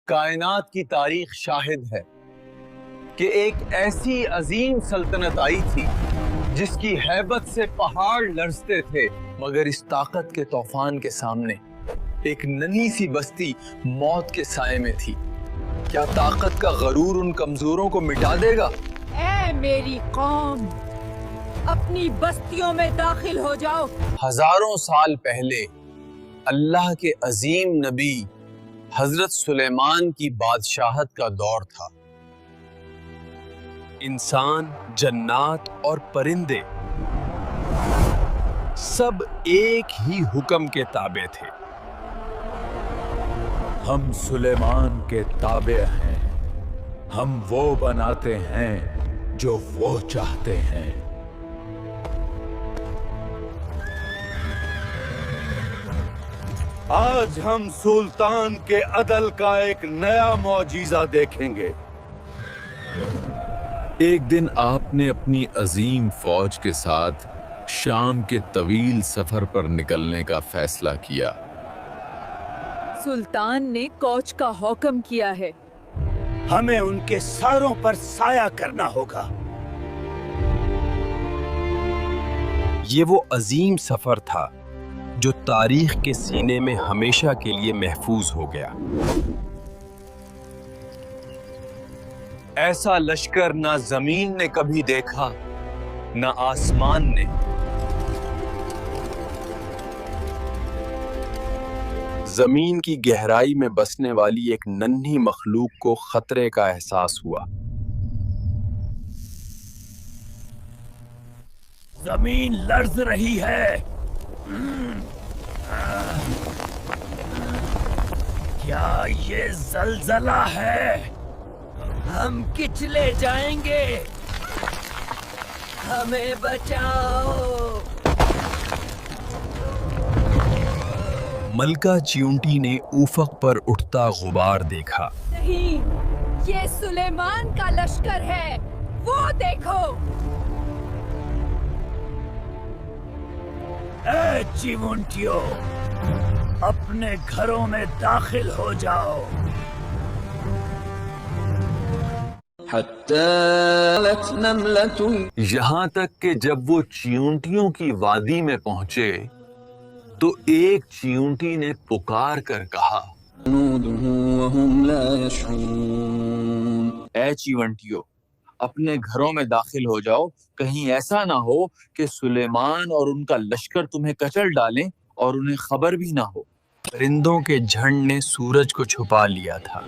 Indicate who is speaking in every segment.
Speaker 1: کائنات کی تاریخ شاہد ہے کہ ایک ایسی عظیم سلطنت آئی تھی جس کی ہیبت سے پہاڑ لرزتے تھے، مگر اس طاقت کے طوفان کے سامنے ایک ننھی سی بستی موت کے سائے میں تھی۔ کیا طاقت کا غرور ان کمزوروں کو مٹا دے گا؟
Speaker 2: اے میری قوم، اپنی بستیوں میں داخل ہو جاؤ۔
Speaker 1: ہزاروں سال پہلے اللہ کے عظیم نبی حضرت سلیمان کی بادشاہت کا دور تھا۔ انسان، جنات اور پرندے سب ایک ہی حکم کے تابع تھے۔
Speaker 3: ہم سلیمان کے تابع ہیں، ہم وہ بناتے ہیں جو وہ چاہتے ہیں۔ آج ہم سلطان کے عدل کا ایک نیا معجزہ دیکھیں گے۔ ایک دن آپ نے اپنی عظیم فوج کے ساتھ شام کے طویل سفر پر نکلنے کا فیصلہ کیا۔
Speaker 2: سلطان نے کوچ کا حکم کیا ہے۔
Speaker 3: ہمیں ان کے ساروں پر سایہ کرنا ہوگا۔
Speaker 1: یہ وہ عظیم سفر تھا جو تاریخ کے سینے میں ہمیشہ کے لیے محفوظ ہو گیا۔ ایسا لشکر نہ زمین نے کبھی دیکھا، نہ آسمان نے۔ زمین کی گہرائی میں بسنے والی ایک ننھی مخلوق کو خطرے کا احساس ہوا۔
Speaker 3: زمین لرز رہی ہے۔ کیا یہ زلزلہ ہے؟ ہم کچلے جائیں گے، ہمیں بچاؤ۔
Speaker 1: ملکہ چیونٹی نے افق پر اٹھتا غبار دیکھا۔
Speaker 2: نہیں، یہ سلیمان کا لشکر ہے، وہ دیکھو۔
Speaker 3: اے چیونٹیو، اپنے گھروں میں داخل ہو جاؤ۔
Speaker 1: یہاں تک کہ جب وہ چیونٹیوں کی وادی میں پہنچے تو ایک چیونٹی نے پکار کر کہا، اے چیونٹیو، اپنے گھروں میں داخل ہو جاؤ، کہیں ایسا نہ ہو کہ سلیمان اور ان کا لشکر تمہیں کچل ڈالیں اور انہیں خبر بھی نہ ہو۔ پرندوں کے جھنڈ نے سورج کو چھپا لیا تھا۔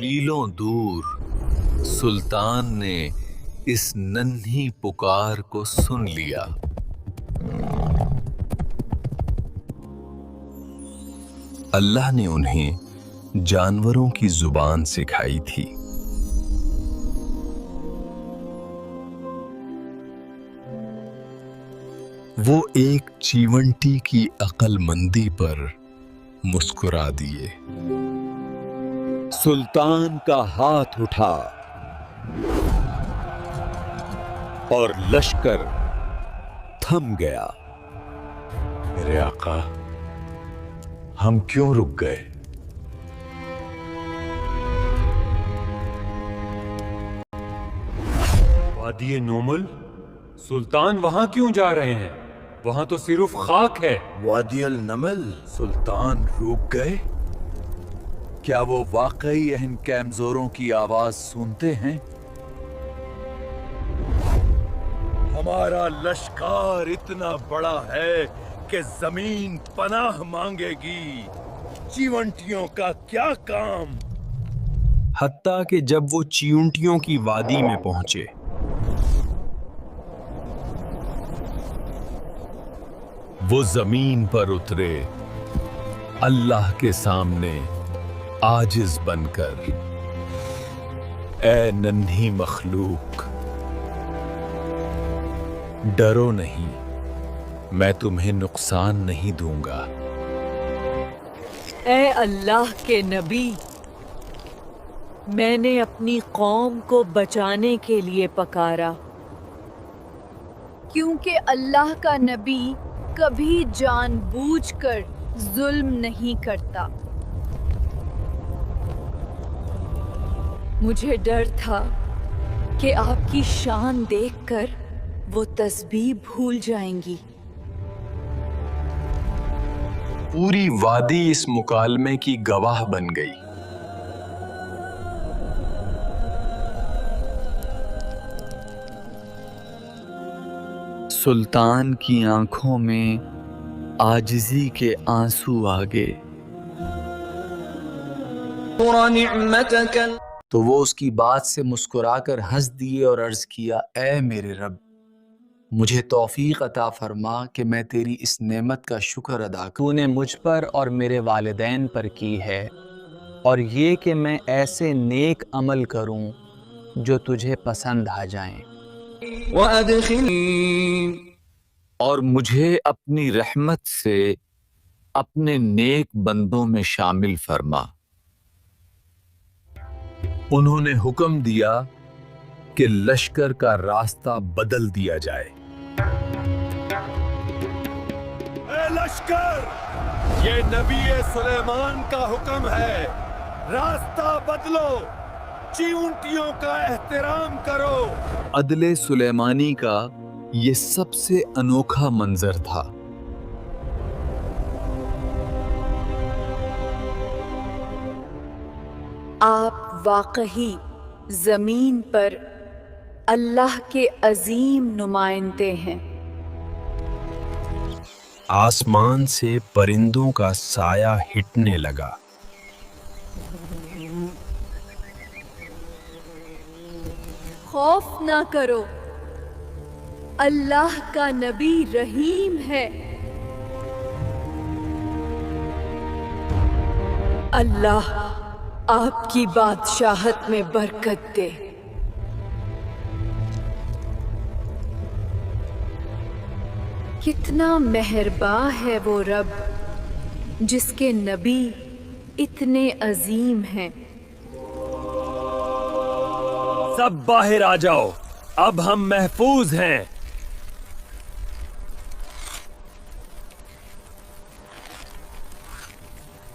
Speaker 1: میلوں دور سلطان نے اس ننھی پکار کو سن لیا۔ اللہ نے انہیں جانوروں کی زبان سکھائی تھی۔ وہ ایک چیونٹی کی عقل مندی پر مسکرا دیے۔
Speaker 3: سلطان کا ہاتھ اٹھا اور لشکر تھم گیا۔ میرے آقا، ہم کیوں رک گئے؟
Speaker 4: وادی نومل، سلطان وہاں کیوں جا رہے ہیں؟ وہاں تو صرف خاک ہے۔
Speaker 3: وادی النمل، سلطان رک گئے؟ کیا وہ واقعی ان کمزوروں کی آواز سنتے ہیں؟ ہمارا لشکر اتنا بڑا ہے کہ زمین پناہ مانگے گی، چیونٹیوں کا کیا کام؟
Speaker 1: حتیٰ کہ جب وہ چیونٹیوں کی وادی میں پہنچے وہ زمین پر اترے، اللہ کے سامنے عاجز بن کر۔ اے ننھی مخلوق، ڈرو نہیں، میں تمہیں نقصان نہیں دوں گا۔
Speaker 2: اے اللہ کے نبی، میں نے اپنی قوم کو بچانے کے لیے پکارا، کیونکہ اللہ کا نبی
Speaker 5: کبھی جان بوجھ کر ظلم نہیں کرتا۔ مجھے ڈر تھا کہ آپ کی شان دیکھ کر وہ تسبیح بھول جائیں گی۔
Speaker 1: پوری وادی اس مکالمے کی گواہ بن گئی۔ سلطان کی آنکھوں میں عاجزی کے آنسو آ گئے۔
Speaker 3: تو وہ اس کی بات سے مسکرا کر ہنس دیے اور عرض کیا، اے میرے رب، مجھے توفیق عطا فرما کہ میں تیری اس نعمت کا شکر ادا کروں
Speaker 1: تو نے مجھ پر اور میرے والدین پر کی ہے، اور یہ کہ میں ایسے نیک عمل کروں جو تجھے پسند آ جائیں،
Speaker 3: اور مجھے اپنی رحمت سے اپنے نیک بندوں میں شامل فرما۔ انہوں نے حکم دیا کہ لشکر کا راستہ بدل دیا جائے۔
Speaker 6: اے لشکر، یہ نبی سلیمان کا حکم ہے، راستہ بدلو، چیونٹیوں کا احترام کرو۔
Speaker 3: عدل سلیمانی کا یہ سب سے انوکھا منظر تھا۔
Speaker 5: آپ واقعی زمین پر اللہ کے عظیم نمائندے ہیں۔
Speaker 6: آسمان سے پرندوں کا سایہ ہٹنے لگا۔
Speaker 5: خوف نہ کرو، اللہ کا نبی رحیم ہے۔ اللہ آپ کی بادشاہت میں برکت دے۔ کتنا مہربان ہے وہ رب جس کے نبی اتنے عظیم ہیں۔
Speaker 6: سب باہر آ جاؤ، اب ہم محفوظ ہیں۔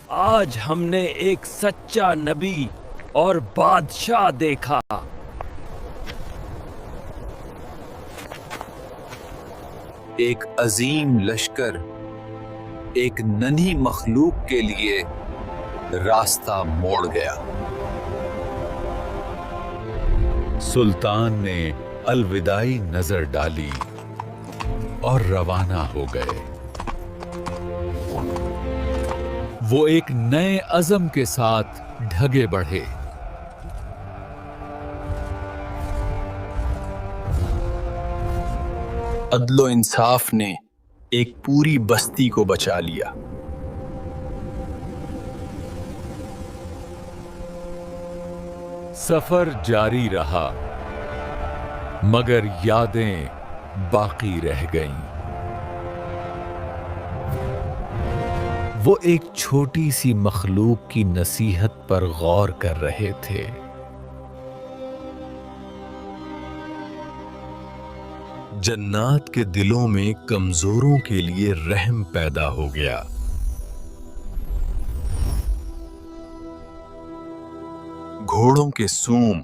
Speaker 6: آج ہم نے ایک سچا نبی اور بادشاہ دیکھا۔
Speaker 3: ایک عظیم لشکر ایک ننھی مخلوق کے لیے راستہ موڑ گیا۔ سلطان نے الوداعی نظر ڈالی اور روانہ ہو گئے۔ وہ ایک نئے عزم کے ساتھ ڈھگے بڑھے۔
Speaker 1: عدل و انصاف نے ایک پوری بستی کو بچا لیا۔
Speaker 3: سفر جاری رہا مگر یادیں باقی رہ گئیں۔ وہ ایک چھوٹی سی مخلوق کی نصیحت پر غور کر رہے تھے۔
Speaker 6: جنات کے دلوں میں کمزوروں کے لیے رحم پیدا ہو گیا۔ گھوڑوں کے سوم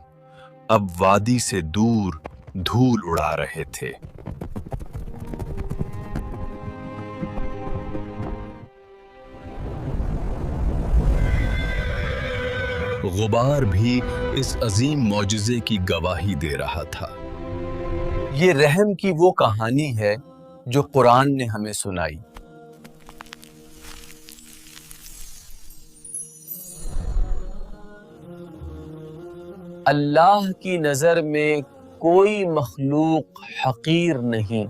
Speaker 6: اب وادی سے دور دھول اڑا رہے تھے۔ غبار بھی اس عظیم معجزے کی گواہی دے رہا تھا۔
Speaker 1: یہ رحم کی وہ کہانی ہے جو قرآن نے ہمیں سنائی۔ اللہ کی نظر میں کوئی مخلوق حقیر نہیں۔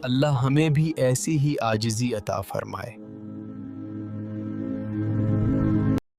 Speaker 6: اللہ ہمیں بھی ایسی ہی عاجزی عطا فرمائے۔